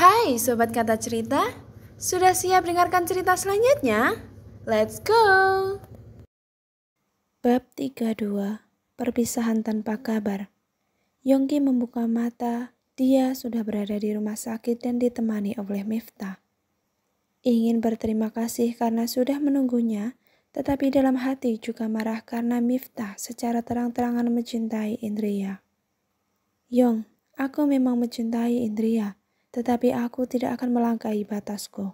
Hai Sobat Kata Cerita, sudah siap dengarkan cerita selanjutnya? Let's go! Bab 32, Perpisahan Tanpa Kabar. Yongki membuka mata, dia sudah berada di rumah sakit dan ditemani oleh Miftah. Ingin berterima kasih karena sudah menunggunya, tetapi dalam hati juga marah karena Miftah secara terang-terangan mencintai Indriya. Yong, aku memang mencintai Indriya, tetapi aku tidak akan melangkahi batasku.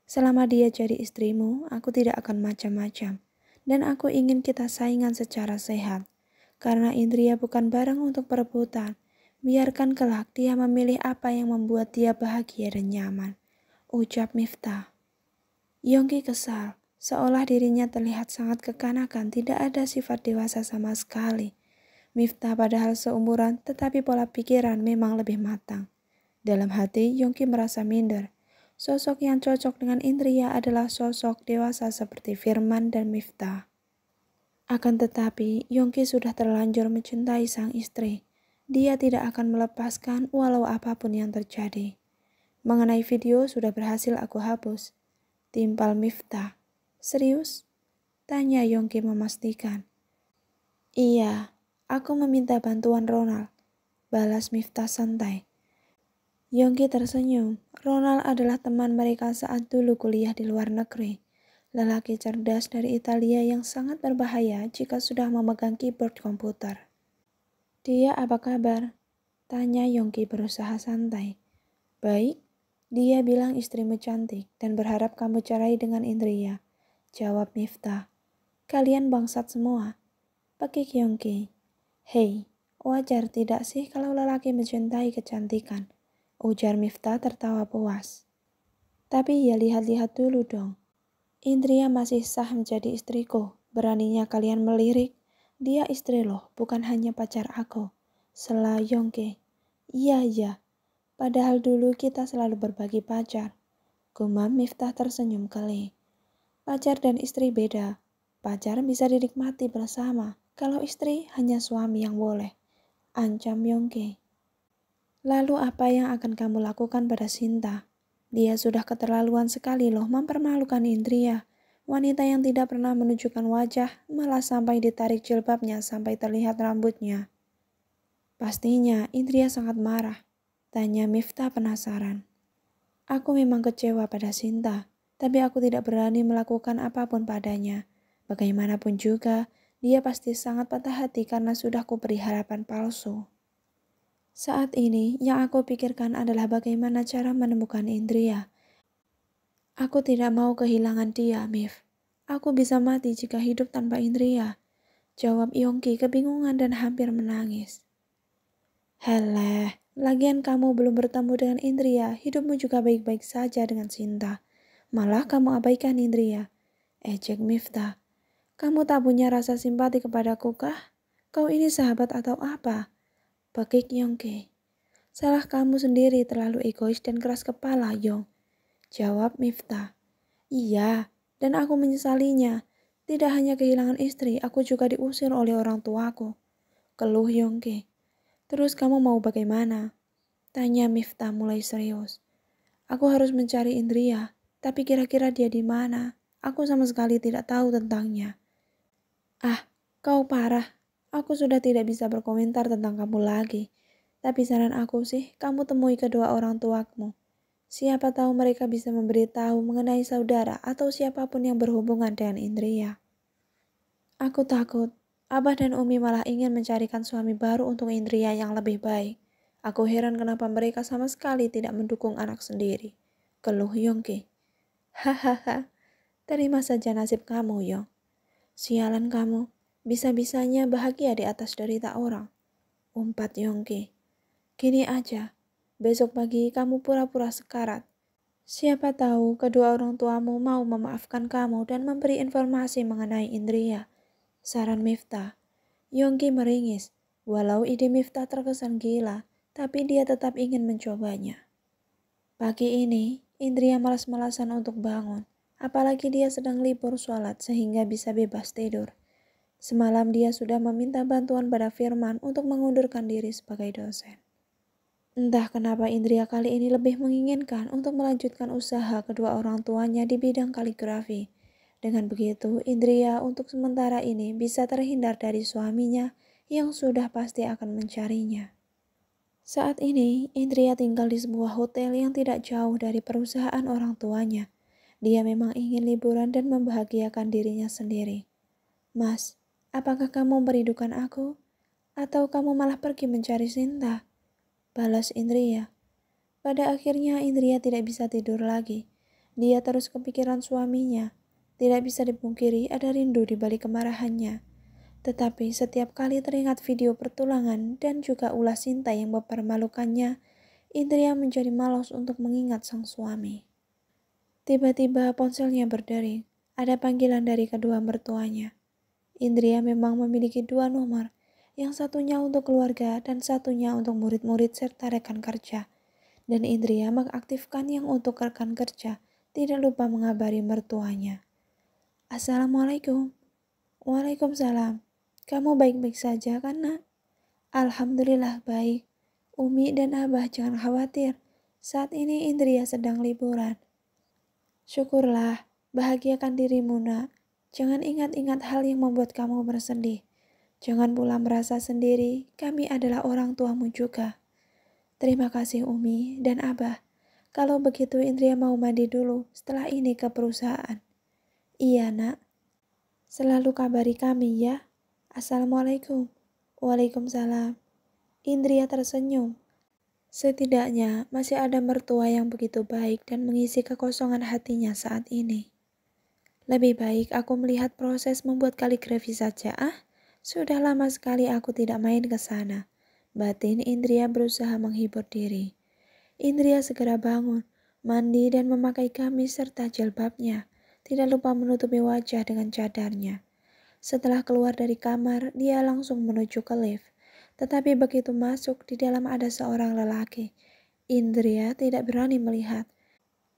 Selama dia jadi istrimu, aku tidak akan macam-macam. Dan aku ingin kita saingan secara sehat. Karena Indriya bukan barang untuk perebutan. Biarkan kelak dia memilih apa yang membuat dia bahagia dan nyaman, ucap Miftah. Yongki kesal, seolah dirinya terlihat sangat kekanakan, tidak ada sifat dewasa sama sekali. Miftah padahal seumuran, tetapi pola pikiran memang lebih matang. Dalam hati, Yongki merasa minder. Sosok yang cocok dengan Indriya adalah sosok dewasa seperti Firman dan Miftah. Akan tetapi, Yongki sudah terlanjur mencintai sang istri. Dia tidak akan melepaskan walau apapun yang terjadi. Mengenai video sudah berhasil aku hapus. Timpal Miftah. Serius? Tanya Yongki memastikan. Iya, aku meminta bantuan Ronald. Balas Miftah santai. Yongki tersenyum. Ronald adalah teman mereka saat dulu kuliah di luar negeri. Lelaki cerdas dari Italia yang sangat berbahaya jika sudah memegang keyboard komputer. Dia apa kabar? Tanya Yongki berusaha santai. Baik, dia bilang istrimu cantik dan berharap kamu cerai dengan Indriya. Jawab Miftah. Kalian bangsat semua. Pekik Yongki. Hei, wajar tidak sih kalau lelaki mencintai kecantikan? Ujar Miftah tertawa puas. Tapi ya lihat-lihat dulu dong. Indriya masih sah menjadi istriku. Beraninya kalian melirik. Dia istri loh, bukan hanya pacar aku. Sela Yongki. Iya. Padahal dulu kita selalu berbagi pacar. Gumam Miftah tersenyum geli. Pacar dan istri beda. Pacar bisa dinikmati bersama. Kalau istri hanya suami yang boleh. Ancam Yongki. Lalu apa yang akan kamu lakukan pada Sinta? Dia sudah keterlaluan sekali loh mempermalukan Indriya. Wanita yang tidak pernah menunjukkan wajah malah sampai ditarik jilbabnya sampai terlihat rambutnya. Pastinya Indriya sangat marah. Tanya Miftah penasaran. Aku memang kecewa pada Sinta, tapi aku tidak berani melakukan apapun padanya. Bagaimanapun juga, dia pasti sangat patah hati karena sudah kuberi harapan palsu. Saat ini, yang aku pikirkan adalah bagaimana cara menemukan Indriya. Aku tidak mau kehilangan dia, Mif. Aku bisa mati jika hidup tanpa Indriya. Jawab Yongki kebingungan dan hampir menangis. Heleh, lagian kamu belum bertemu dengan Indriya, hidupmu juga baik-baik saja dengan Sinta. Malah kamu abaikan Indriya. Ejek Miftah. Kamu tak punya rasa simpati kepadaku kah? Kau ini sahabat atau apa? Pekik Yongki. Salah kamu sendiri terlalu egois dan keras kepala, Yong. Jawab Miftah. Iya, dan aku menyesalinya. Tidak hanya kehilangan istri, aku juga diusir oleh orang tuaku. Keluh Yongki. Terus kamu mau bagaimana? Tanya Miftah mulai serius. Aku harus mencari Indriya, tapi kira-kira dia di mana? Aku sama sekali tidak tahu tentangnya. Ah, kau parah. Aku sudah tidak bisa berkomentar tentang kamu lagi. Tapi saran aku sih, kamu temui kedua orang tuamu. Siapa tahu mereka bisa memberitahu mengenai saudara atau siapapun yang berhubungan dengan Indriya. Aku takut, Abah dan Umi malah ingin mencarikan suami baru untuk Indriya yang lebih baik. Aku heran kenapa mereka sama sekali tidak mendukung anak sendiri. Keluh Yongki. Hahaha, terima saja nasib kamu, Yong. Sialan kamu, bisa-bisanya bahagia di atas derita orang. Umpat Yongki. Gini aja, besok pagi kamu pura-pura sekarat. Siapa tahu kedua orang tuamu mau memaafkan kamu dan memberi informasi mengenai Indriya. Saran Miftah. Yongki meringis. Walau ide Miftah terkesan gila, tapi dia tetap ingin mencobanya. Pagi ini, Indriya malas-malasan untuk bangun. Apalagi dia sedang libur sholat sehingga bisa bebas tidur. Semalam dia sudah meminta bantuan pada Firman untuk mengundurkan diri sebagai dosen. Entah kenapa Indria kali ini lebih menginginkan untuk melanjutkan usaha kedua orang tuanya di bidang kaligrafi. Dengan begitu, Indria untuk sementara ini bisa terhindar dari suaminya yang sudah pasti akan mencarinya. Saat ini, Indria tinggal di sebuah hotel yang tidak jauh dari perusahaan orang tuanya. Dia memang ingin liburan dan membahagiakan dirinya sendiri. Mas, apakah kamu merindukan aku? Atau kamu malah pergi mencari Sinta? Balas Indria. Pada akhirnya Indria tidak bisa tidur lagi. Dia terus kepikiran suaminya. Tidak bisa dipungkiri ada rindu di balik kemarahannya. Tetapi setiap kali teringat video pertulangan dan juga ulah Sinta yang mempermalukannya, Indria menjadi malas untuk mengingat sang suami. Tiba-tiba ponselnya berdering. Ada panggilan dari kedua mertuanya. Indria memang memiliki dua nomor, yang satunya untuk keluarga dan satunya untuk murid-murid serta rekan kerja. Dan Indria mengaktifkan yang untuk rekan kerja, tidak lupa mengabari mertuanya. Assalamualaikum. Waalaikumsalam. Kamu baik-baik saja kan, Nak? Alhamdulillah baik. Umi dan Abah jangan khawatir. Saat ini Indria sedang liburan. Syukurlah, bahagiakan dirimu, Nak. Jangan ingat-ingat hal yang membuat kamu bersedih. Jangan pula merasa sendiri, kami adalah orang tuamu juga. Terima kasih Umi dan Abah. Kalau begitu Indria mau mandi dulu, setelah ini ke perusahaan. Iya, Nak. Selalu kabari kami ya. Assalamualaikum. Waalaikumsalam. Indria tersenyum. Setidaknya masih ada mertua yang begitu baik dan mengisi kekosongan hatinya saat ini. Lebih baik aku melihat proses membuat kaligrafi saja Sudah lama sekali aku tidak main ke sana. Batin Indria berusaha menghibur diri. Indria segera bangun, mandi dan memakai gamis serta jilbabnya. Tidak lupa menutupi wajah dengan cadarnya. Setelah keluar dari kamar, dia langsung menuju ke lift. Tetapi begitu masuk, di dalam ada seorang lelaki. Indria tidak berani melihat.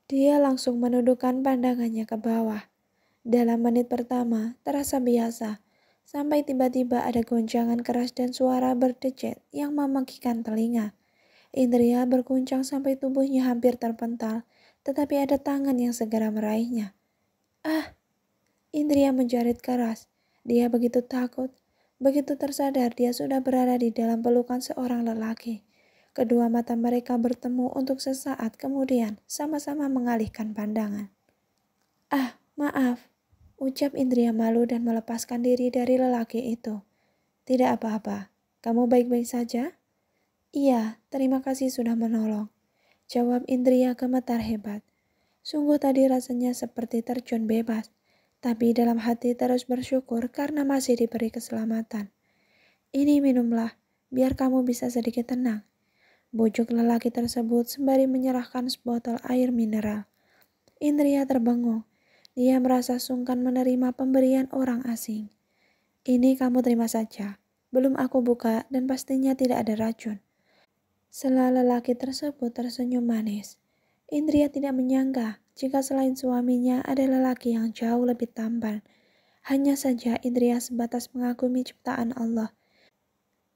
Dia langsung menundukkan pandangannya ke bawah. Dalam menit pertama, terasa biasa, sampai tiba-tiba ada goncangan keras dan suara berdecit yang memekikkan telinga. Indria berguncang sampai tubuhnya hampir terpental, tetapi ada tangan yang segera meraihnya. Ah! Indria menjerit keras. Dia begitu takut, begitu tersadar dia sudah berada di dalam pelukan seorang lelaki. Kedua mata mereka bertemu untuk sesaat kemudian sama-sama mengalihkan pandangan. Ah, maaf. Ucap Indria malu dan melepaskan diri dari lelaki itu. Tidak apa-apa, kamu baik-baik saja? Iya, terima kasih sudah menolong. Jawab Indria gemetar hebat. Sungguh tadi rasanya seperti terjun bebas, tapi dalam hati terus bersyukur karena masih diberi keselamatan. Ini minumlah, biar kamu bisa sedikit tenang. Bujuk lelaki tersebut sembari menyerahkan sebotol air mineral. Indria terbengung. Dia merasa sungkan menerima pemberian orang asing. Ini kamu terima saja. Belum aku buka dan pastinya tidak ada racun. Setelah lelaki tersebut tersenyum manis. Indria tidak menyangka jika selain suaminya ada lelaki yang jauh lebih tampan. Hanya saja Indria sebatas mengagumi ciptaan Allah.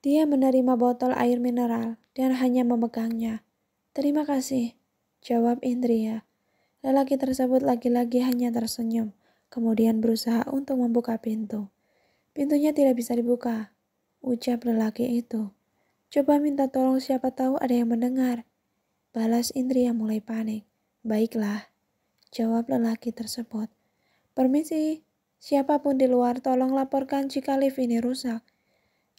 Dia menerima botol air mineral dan hanya memegangnya. Terima kasih, jawab Indria. Lelaki tersebut lagi-lagi hanya tersenyum, kemudian berusaha untuk membuka pintu. Pintunya tidak bisa dibuka, ucap lelaki itu. Coba minta tolong siapa tahu ada yang mendengar. Balas Indria mulai panik. Baiklah, jawab lelaki tersebut. Permisi, siapapun di luar tolong laporkan jika lift ini rusak.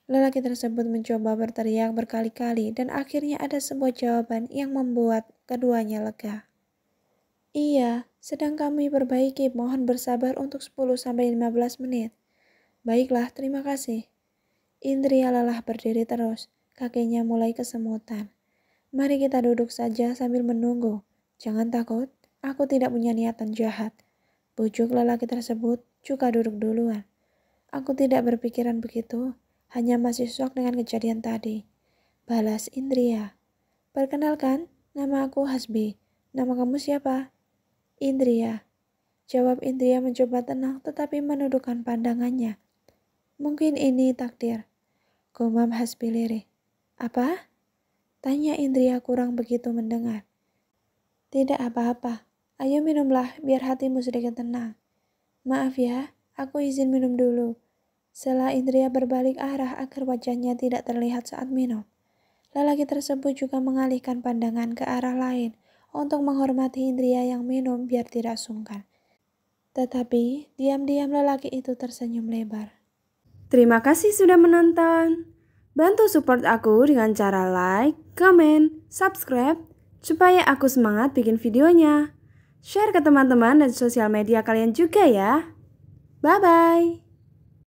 Lelaki tersebut mencoba berteriak berkali-kali dan akhirnya ada sebuah jawaban yang membuat keduanya lega. Iya, sedang kami perbaiki, mohon bersabar untuk 10-15 menit. Baiklah, terima kasih. Indria lelah berdiri terus, kakinya mulai kesemutan. Mari kita duduk saja sambil menunggu. Jangan takut, aku tidak punya niatan jahat. Bujuk lelaki tersebut juga duduk duluan. Aku tidak berpikiran begitu, hanya masih syok dengan kejadian tadi. Balas Indria. Perkenalkan, nama aku Hasbi. Nama kamu siapa? Indria. Jawab Indria mencoba tenang tetapi menundukkan pandangannya. Mungkin ini takdir. Gumam Hasbi lirih. Apa? Tanya Indria kurang begitu mendengar. Tidak apa-apa, ayo minumlah biar hatimu sedikit tenang. Maaf ya, aku izin minum dulu. Setelah Indria berbalik arah agar wajahnya tidak terlihat saat minum. Lelaki tersebut juga mengalihkan pandangan ke arah lain untuk menghormati Indria yang minum biar tidak sungkan. Tetapi diam-diam lelaki itu tersenyum lebar. Terima kasih sudah menonton. Bantu support aku dengan cara like, comment, subscribe, supaya aku semangat bikin videonya. Share ke teman-teman dan sosial media kalian juga ya. Bye-bye.